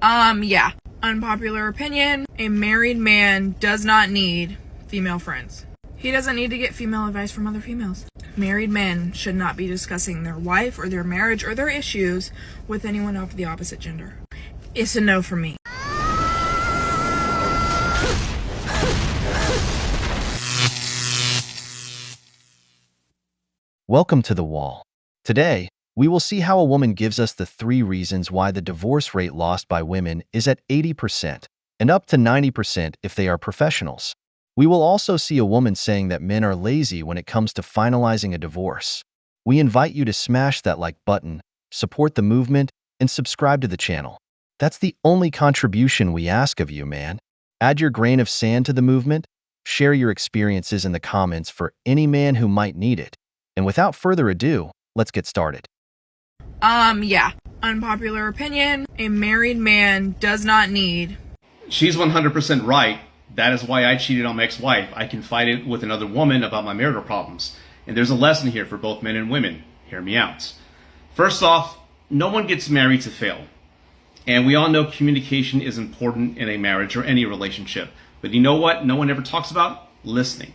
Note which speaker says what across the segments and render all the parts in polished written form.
Speaker 1: Yeah. Unpopular opinion, a married man does not need female friends. He doesn't need to get female advice from other females. Married men should not be discussing their wife or their marriage or their issues with anyone of the opposite gender. It's a no for me.
Speaker 2: Welcome to The Wall. Today, we will see how a woman gives us the 3 reasons why the divorce rate lost by women is at 80% and up to 90% if they are professionals. We will also see a woman saying that men are lazy when it comes to finalizing a divorce. We invite you to smash that like button, support the movement, and subscribe to the channel. That's the only contribution we ask of you, man. Add your grain of sand to the movement, share your experiences in the comments for any man who might need it. And without further ado, let's get started.
Speaker 1: Yeah. Unpopular opinion, a married man does not need.
Speaker 3: She's 100% right. That is why I cheated on my ex-wife. I confided with another woman about my marital problems. And there's a lesson here for both men and women. Hear me out. First off, no one gets married to fail. And we all know communication is important in a marriage or any relationship. But you know what no one ever talks about? Listening.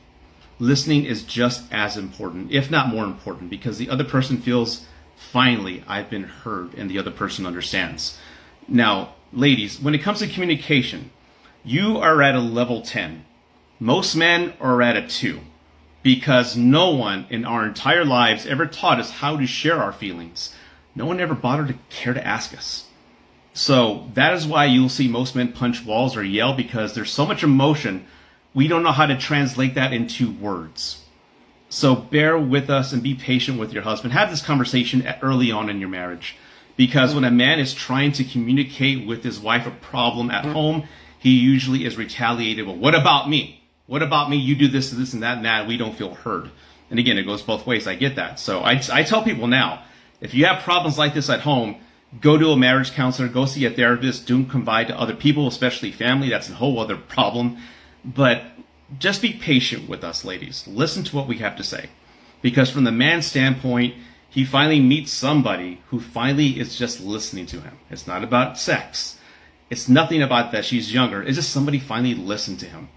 Speaker 3: Listening is just as important, if not more important, because the other person feels, finally, I've been heard, and the other person understands. Now, ladies, when it comes to communication, you are at a level 10. Most men are at a 2, because no one in our entire lives ever taught us how to share our feelings. No one ever bothered to care to ask us. So that is why you'll see most men punch walls or yell, because there's so much emotion, we don't know how to translate that into words. So bear with us and be patient with your husband. Have this conversation early on in your marriage. Because when a man is trying to communicate with his wife a problem at home, he usually is retaliated. Well, what about me? What about me? You do this and that and that. We don't feel heard. And again, it goes both ways. I get that. So I tell people now, if you have problems like this at home, go to a marriage counselor, go see a therapist. Don't confide to other people, especially family. That's a whole other problem. But just be patient with us, ladies. Listen to what we have to say. Because from the man's standpoint, he finally meets somebody who finally is just listening to him. It's not about sex. It's nothing about that she's younger. It's just somebody finally listened to him.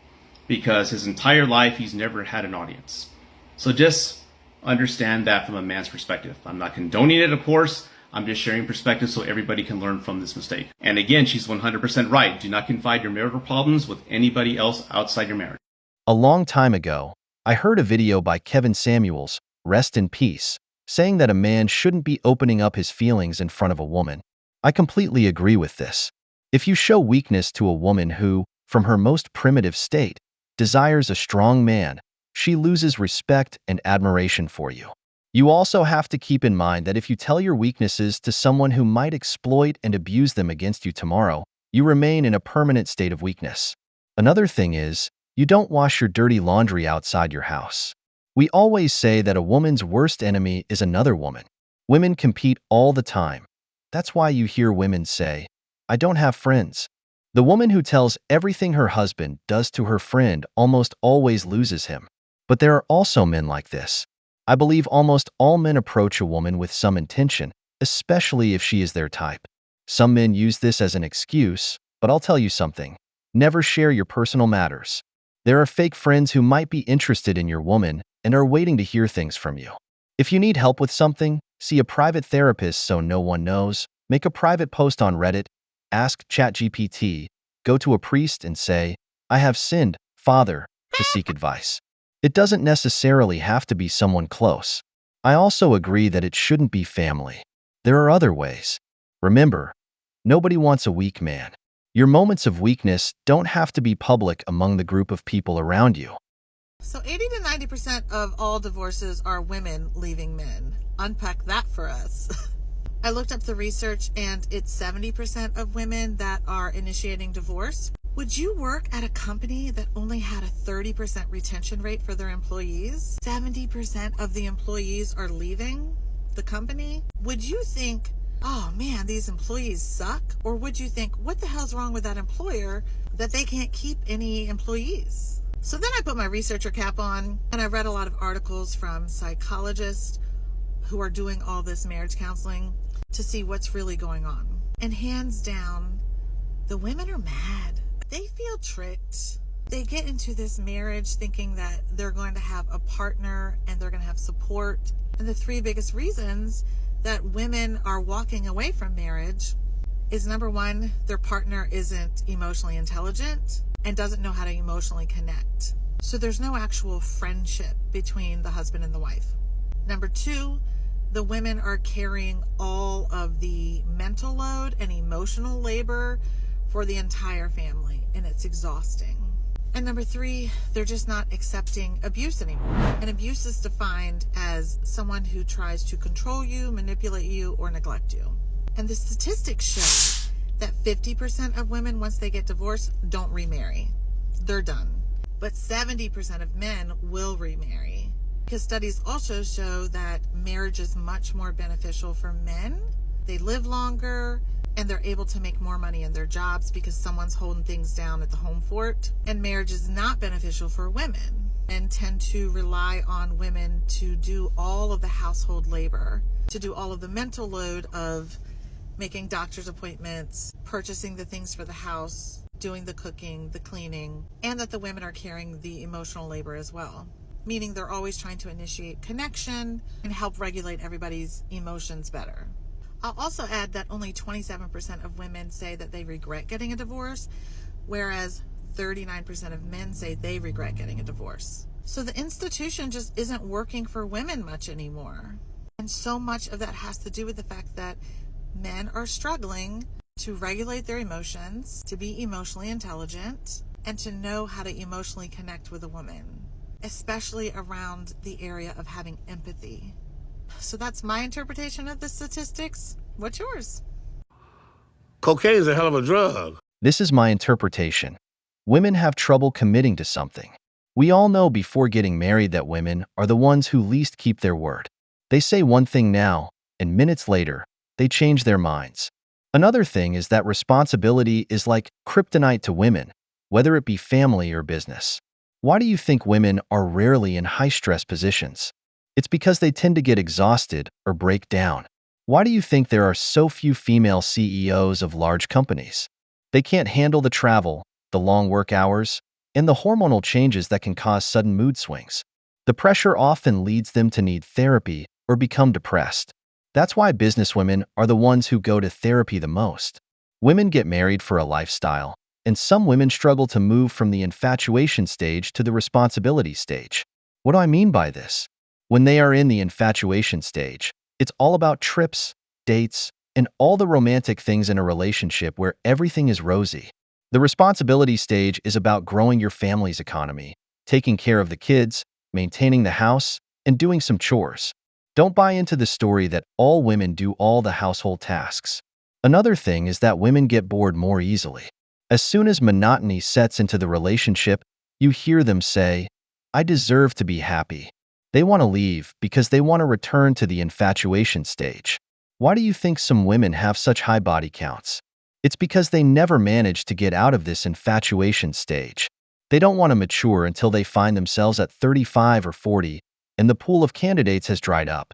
Speaker 3: Because his entire life, he's never had an audience. So just understand that from a man's perspective. I'm not condoning it, of course. I'm just sharing perspective so everybody can learn from this mistake. And again, she's 100% right. Do not confide your marital problems with anybody else outside your marriage.
Speaker 2: A long time ago, I heard a video by Kevin Samuels, rest in peace, saying that a man shouldn't be opening up his feelings in front of a woman. I completely agree with this. If you show weakness to a woman who, from her most primitive state, desires a strong man, she loses respect and admiration for you. You also have to keep in mind that if you tell your weaknesses to someone who might exploit and abuse them against you tomorrow, you remain in a permanent state of weakness. Another thing is, you don't wash your dirty laundry outside your house. We always say that a woman's worst enemy is another woman. Women compete all the time. That's why you hear women say, I don't have friends. The woman who tells everything her husband does to her friend almost always loses him. But there are also men like this. I believe almost all men approach a woman with some intention, especially if she is their type. Some men use this as an excuse, but I'll tell you something. Never share your personal matters. There are fake friends who might be interested in your woman and are waiting to hear things from you. If you need help with something, see a private therapist so no one knows, make a private post on Reddit, ask ChatGPT, go to a priest and say, I have sinned, Father, to seek advice. It doesn't necessarily have to be someone close. I also agree that it shouldn't be family. There are other ways. Remember, nobody wants a weak man. Your moments of weakness don't have to be public among the group of people around you.
Speaker 4: So 80 to 90% of all divorces are women leaving men. Unpack that for us. I looked up the research and it's 70% of women that are initiating divorce. Would you work at a company that only had a 30% retention rate for their employees? 70% of the employees are leaving the company? Would you think, oh man, these employees suck? Or would you think, what the hell's wrong with that employer that they can't keep any employees? So then I put my researcher cap on and I read a lot of articles from psychologists who are doing all this marriage counseling to see what's really going on. And hands down, The women are mad. They feel tricked. They get into this marriage thinking that they're going to have a partner and they're going to have support. And the three biggest reasons that women are walking away from marriage is, number one, their partner isn't emotionally intelligent and doesn't know how to emotionally connect. So there's no actual friendship between the husband and the wife. Number two, the women are carrying all of the mental load and emotional labor for the entire family, and it's exhausting. And number three, they're just not accepting abuse anymore. And abuse is defined as someone who tries to control you, manipulate you, or neglect you. And the statistics show that 50% of women, once they get divorced, don't remarry. They're done. But 70% of men will remarry. Because studies also show that marriage is much more beneficial for men. They live longer, and they're able to make more money in their jobs because someone's holding things down at the home fort. And marriage is not beneficial for women, and tend to rely on women to do all of the household labor, to do all of the mental load of making doctor's appointments, purchasing the things for the house, doing the cooking, the cleaning, and that the women are carrying the emotional labor as well. Meaning they're always trying to initiate connection and help regulate everybody's emotions better. I'll also add that only 27% of women say that they regret getting a divorce, whereas 39% of men say they regret getting a divorce. So the institution just isn't working for women much anymore. And so much of that has to do with the fact that men are struggling to regulate their emotions, to be emotionally intelligent, and to know how to emotionally connect with a woman, especially around the area of having empathy. So that's my interpretation of the statistics. What's yours?
Speaker 5: Cocaine is a hell of a drug.
Speaker 2: This is my interpretation. Women have trouble committing to something. We all know before getting married that women are the ones who least keep their word. They say one thing now, and minutes later, they change their minds. Another thing is that responsibility is like kryptonite to women, whether it be family or business. Why do you think women are rarely in high-stress positions? It's because they tend to get exhausted or break down. Why do you think there are so few female CEOs of large companies? They can't handle the travel, the long work hours, and the hormonal changes that can cause sudden mood swings. The pressure often leads them to need therapy or become depressed. That's why businesswomen are the ones who go to therapy the most. Women get married for a lifestyle, and some women struggle to move from the infatuation stage to the responsibility stage. What do I mean by this? When they are in the infatuation stage, it's all about trips, dates, and all the romantic things in a relationship where everything is rosy. The responsibility stage is about growing your family's economy, taking care of the kids, maintaining the house, and doing some chores. Don't buy into the story that all women do all the household tasks. Another thing is that women get bored more easily. As soon as monotony sets into the relationship, you hear them say, "I deserve to be happy." They want to leave because they want to return to the infatuation stage. Why do you think some women have such high body counts? It's because they never manage to get out of this infatuation stage. They don't want to mature until they find themselves at 35 or 40, and the pool of candidates has dried up.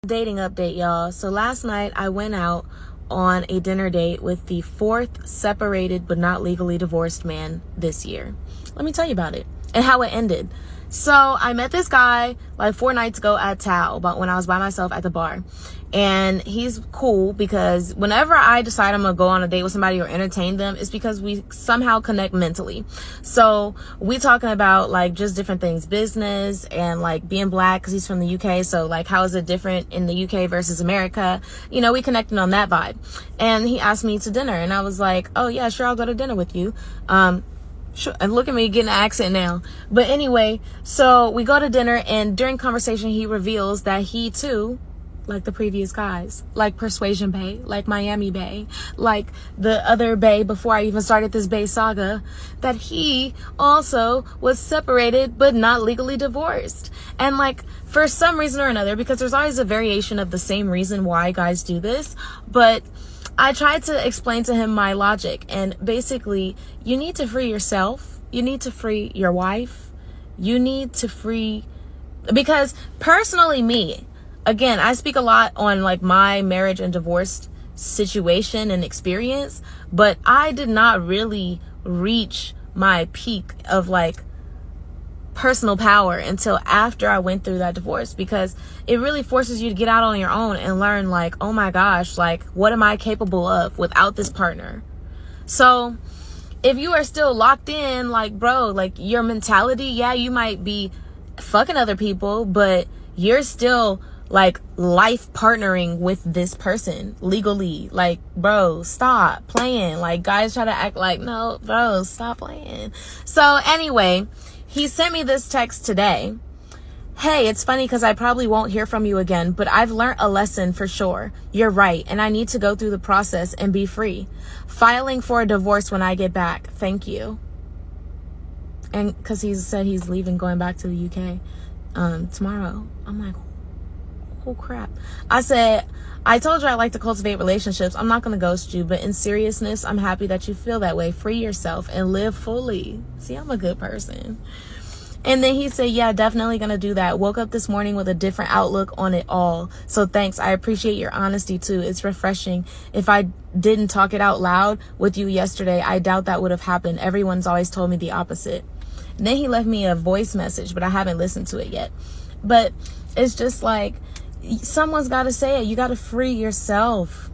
Speaker 6: Dating update, y'all. So last night I went out on a dinner date with the fourth separated but not legally divorced man this year. Let me tell you about it and how it ended. So I met this guy like 4 nights ago at Tao, but when I was by myself at the bar. And he's cool because whenever I decide I'm going to go on a date with somebody or entertain them, it's because we somehow connect mentally. So we talking about like just different things, business and like being black because he's from the UK. So like how is it different in the UK versus America? You know, we connected on that vibe. And he asked me to dinner and I was like, oh yeah, sure, I'll go to dinner with you. Sure. And look at me getting an accent now. But anyway, so we go to dinner and during conversation, he reveals that he too, like the previous guys, like Persuasion Bay, like Miami Bay, like the other Bay before I even started this Bay saga, that he also was separated but not legally divorced. And like for some reason or another, because there's always a variation of the same reason why guys do this, but I tried to explain to him my logic, and basically you need to free yourself. You need to free your wife. You need to free, because personally me, again, I speak a lot on like my marriage and divorce situation and experience, but I did not really reach my peak of like personal power until after I went through that divorce, because it really forces you to get out on your own and learn like, oh my gosh, like what am I capable of without this partner? So if you are still locked in, like, bro, like your mentality, yeah, you might be fucking other people, but you're still like life partnering with this person legally. Like, bro, stop playing. Like, guys try to act like, no, bro, stop playing. So anyway, he sent me this text today. Hey, it's funny because I probably won't hear from you again, but I've learned a lesson for sure. You're right, and I need to go through the process and be free. Filing for a divorce when I get back. Thank you. And because he said he's leaving, going back to the UK tomorrow. I'm like, oh crap. I said, I told you I like to cultivate relationships. I'm not going to ghost you, but in seriousness, I'm happy that you feel that way. Free yourself and live fully. See, I'm a good person. And then he said, yeah, definitely going to do that. Woke up this morning with a different outlook on it all. So thanks. I appreciate your honesty too. It's refreshing. If I didn't talk it out loud with you yesterday, I doubt that would have happened. Everyone's always told me the opposite. And then he left me a voice message, but I haven't listened to it yet. But it's just like, someone's got to say it. You got to free yourself.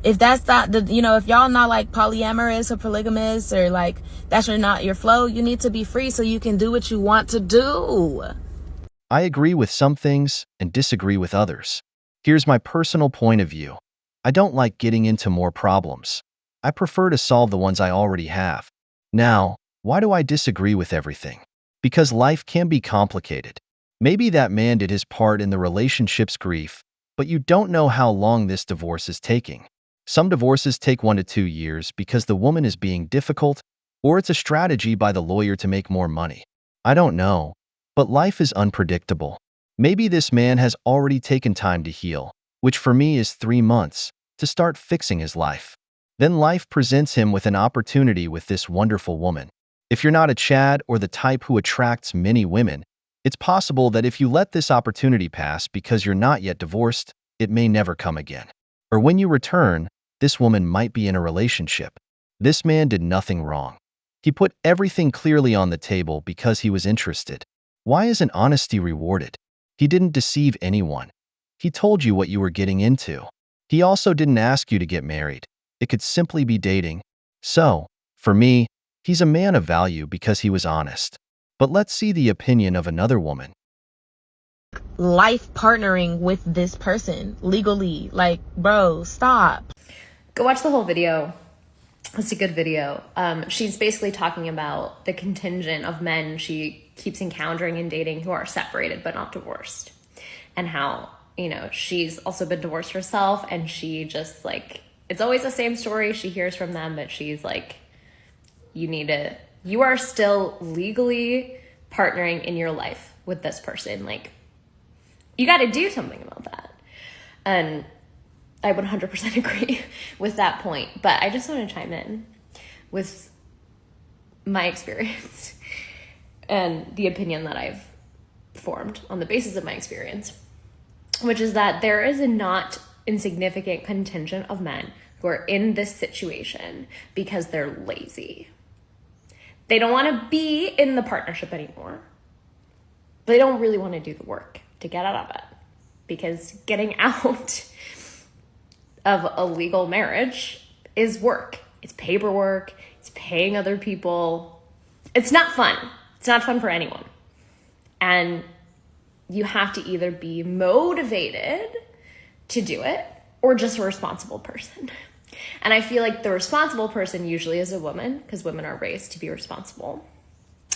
Speaker 6: If that's not the, if y'all not like polyamorous or polygamous or like that's not your flow, you need to be free so you can do what you want to do.
Speaker 2: I agree with some things and disagree with others. Here's my personal point of view. I don't like getting into more problems. I prefer to solve the ones I already have. Now, why do I disagree with everything? Because life can be complicated. Maybe that man did his part in the relationship's grief, but you don't know how long this divorce is taking. Some divorces take 1 to 2 years because the woman is being difficult, or it's a strategy by the lawyer to make more money. I don't know, but life is unpredictable. Maybe this man has already taken time to heal, which for me is 3 months, to start fixing his life. Then life presents him with an opportunity with this wonderful woman. If you're not a Chad or the type who attracts many women, it's possible that if you let this opportunity pass because you're not yet divorced, it may never come again. Or when you return, this woman might be in a relationship. This man did nothing wrong. He put everything clearly on the table because he was interested. Why isn't honesty rewarded? He didn't deceive anyone. He told you what you were getting into. He also didn't ask you to get married. It could simply be dating. So, for me, he's a man of value because he was honest. But let's see the opinion of another woman.
Speaker 6: Life partnering with this person legally. Like, bro, stop.
Speaker 7: Go watch the whole video. It's a good video. She's basically talking about the contingent of men she keeps encountering and dating who are separated but not divorced. And how, she's also been divorced herself, and she just like, it's always the same story she hears from them, but she's like, you are still legally partnering in your life with this person. Like, you got to do something about that. And I 100% agree with that point. But I just want to chime in with my experience and the opinion that I've formed on the basis of my experience, which is that there is a not insignificant contingent of men who are in this situation because they're lazy. They don't want to be in the partnership anymore. But they don't really want to do the work to get out of it. Because getting out of a legal marriage is work. It's paperwork. It's paying other people. It's not fun. It's not fun for anyone. And you have to either be motivated to do it or just a responsible person. And I feel like the responsible person usually is a woman, because women are raised to be responsible.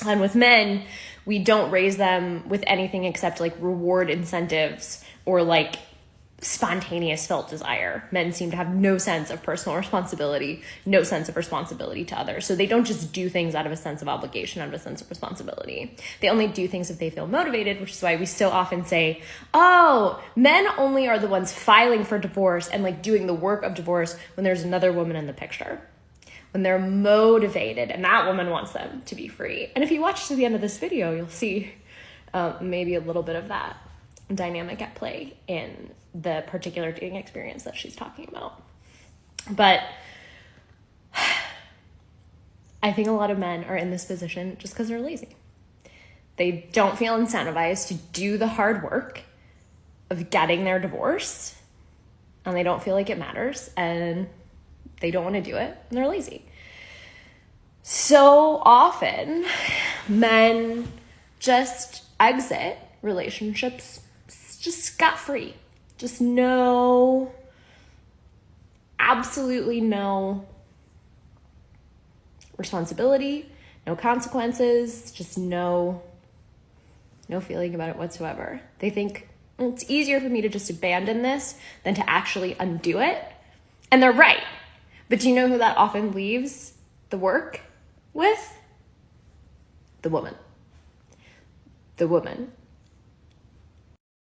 Speaker 7: And with men, we don't raise them with anything except like reward incentives or like spontaneous felt desire. Men seem to have no sense of personal responsibility, no sense of responsibility to others. So they don't just do things out of a sense of obligation, out of a sense of responsibility. They only do things if they feel motivated, which is why we so often say, oh, men only are the ones filing for divorce and like doing the work of divorce when there's another woman in the picture. When they're motivated and that woman wants them to be free. And if you watch to the end of this video, you'll see maybe a little bit of that dynamic at play in the particular dating experience that she's talking about. But I think a lot of men are in this position just because they're lazy. They don't feel incentivized to do the hard work of getting their divorce, and they don't feel like it matters, and they don't want to do it, and they're lazy. So often, men just exit relationships just scot-free. Just absolutely no responsibility, no consequences, just no feeling about it whatsoever. They think it's easier for me to just abandon this than to actually undo it. And they're right. But do you know who that often leaves the work with? The woman. The woman.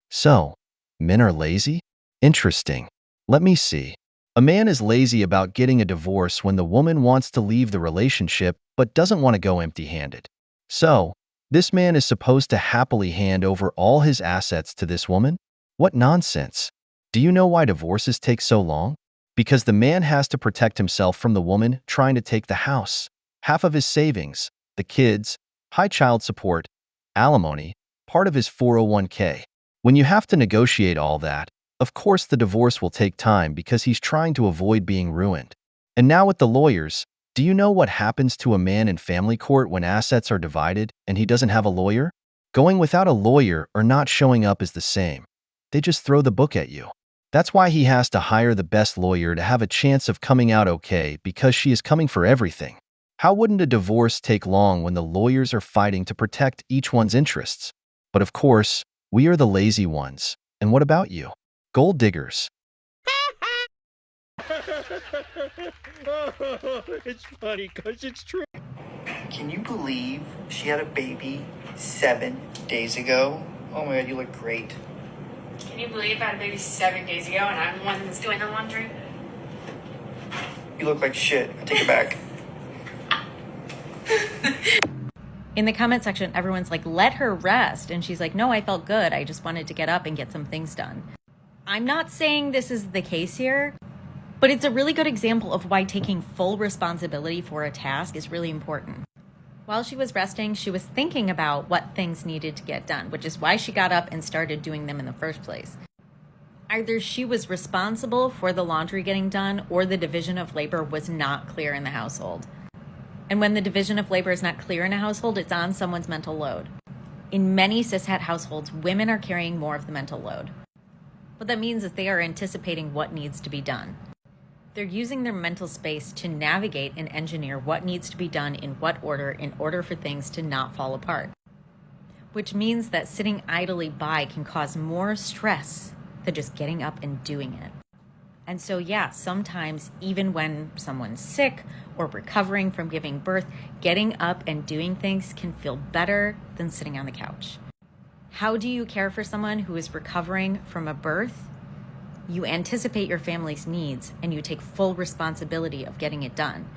Speaker 2: So, men are lazy? Interesting. Let me see. A man is lazy about getting a divorce when the woman wants to leave the relationship but doesn't want to go empty-handed. So, this man is supposed to happily hand over all his assets to this woman? What nonsense. Do you know why divorces take so long? Because the man has to protect himself from the woman trying to take the house, half of his savings, the kids, high child support, alimony, part of his 401k. When you have to negotiate all that, of course the divorce will take time because he's trying to avoid being ruined. And now with the lawyers, do you know what happens to a man in family court when assets are divided and he doesn't have a lawyer? Going without a lawyer or not showing up is the same. They just throw the book at you. That's why he has to hire the best lawyer to have a chance of coming out okay, because she is coming for everything. How wouldn't a divorce take long when the lawyers are fighting to protect each one's interests? But of course, we are the lazy ones. And what about you? Gold diggers.
Speaker 8: It's funny because it's true.
Speaker 9: Can you believe she had a baby 7 days ago? Oh my god, you look great.
Speaker 10: Can you believe I had a baby 7 days ago and I'm the one that's doing the laundry?
Speaker 9: You look like shit. I take it back.
Speaker 11: In the comment section, everyone's like, let her rest. And she's like, no, I felt good. I just wanted to get up and get some things done. I'm not saying this is the case here, but it's a really good example of why taking full responsibility for a task is really important. While she was resting, she was thinking about what things needed to get done, which is why she got up and started doing them in the first place. Either she was responsible for the laundry getting done, or the division of labor was not clear in the household. And when the division of labor is not clear in a household, it's on someone's mental load. In many cishet households, women are carrying more of the mental load. What that means is they are anticipating what needs to be done. They're using their mental space to navigate and engineer what needs to be done in what order in order for things to not fall apart. Which means that sitting idly by can cause more stress than just getting up and doing it. And so, yeah, sometimes even when someone's sick or recovering from giving birth, getting up and doing things can feel better than sitting on the couch. How do you care for someone who is recovering from a birth? You anticipate your family's needs and you take full responsibility of getting it done.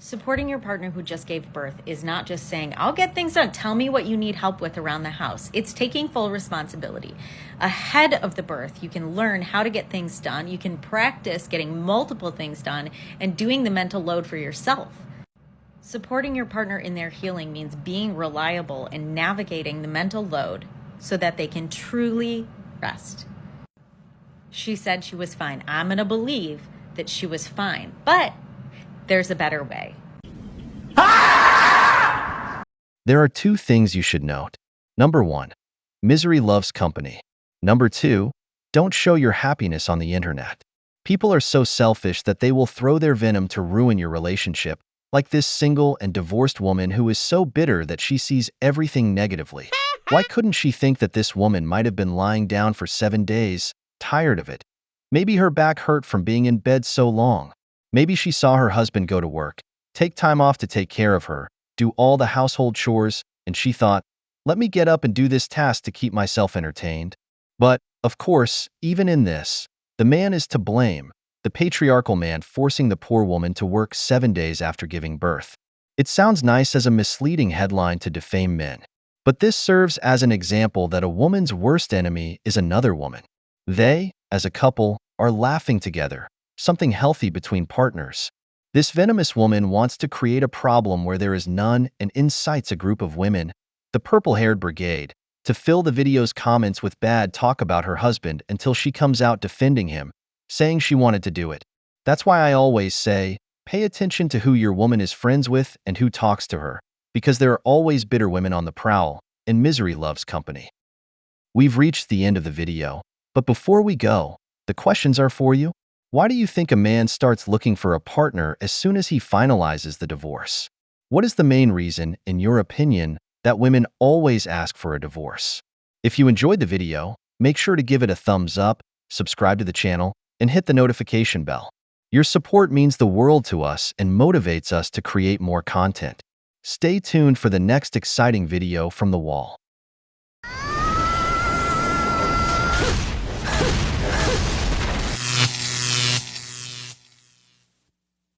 Speaker 11: Supporting your partner who just gave birth is not just saying, I'll get things done, tell me what you need help with around the house. It's taking full responsibility. Ahead of the birth, you can learn how to get things done. You can practice getting multiple things done and doing the mental load for yourself. Supporting your partner in their healing means being reliable and navigating the mental load so that they can truly rest. She said she was fine. I'm going to believe that she was fine, but there's a better way.
Speaker 2: There are two things you should note. Number 1, misery loves company. Number 2, don't show your happiness on the internet. People are so selfish that they will throw their venom to ruin your relationship, like this single and divorced woman who is so bitter that she sees everything negatively. Why couldn't she think that this woman might have been lying down for 7 days, tired of it? Maybe her back hurt from being in bed so long. Maybe she saw her husband go to work, take time off to take care of her, do all the household chores, and she thought, let me get up and do this task to keep myself entertained. But, of course, even in this, the man is to blame, the patriarchal man forcing the poor woman to work 7 days after giving birth. It sounds nice as a misleading headline to defame men, but this serves as an example that a woman's worst enemy is another woman. They, as a couple, are laughing together, something healthy between partners. This venomous woman wants to create a problem where there is none and incites a group of women, the purple-haired brigade, to fill the video's comments with bad talk about her husband until she comes out defending him, saying she wanted to do it. That's why I always say, pay attention to who your woman is friends with and who talks to her, because there are always bitter women on the prowl, and misery loves company. We've reached the end of the video, but before we go, the questions are for you. Why do you think a man starts looking for a partner as soon as he finalizes the divorce? What is the main reason, in your opinion, that women always ask for a divorce? If you enjoyed the video, make sure to give it a thumbs up, subscribe to the channel, and hit the notification bell. Your support means the world to us and motivates us to create more content. Stay tuned for the next exciting video from the wall.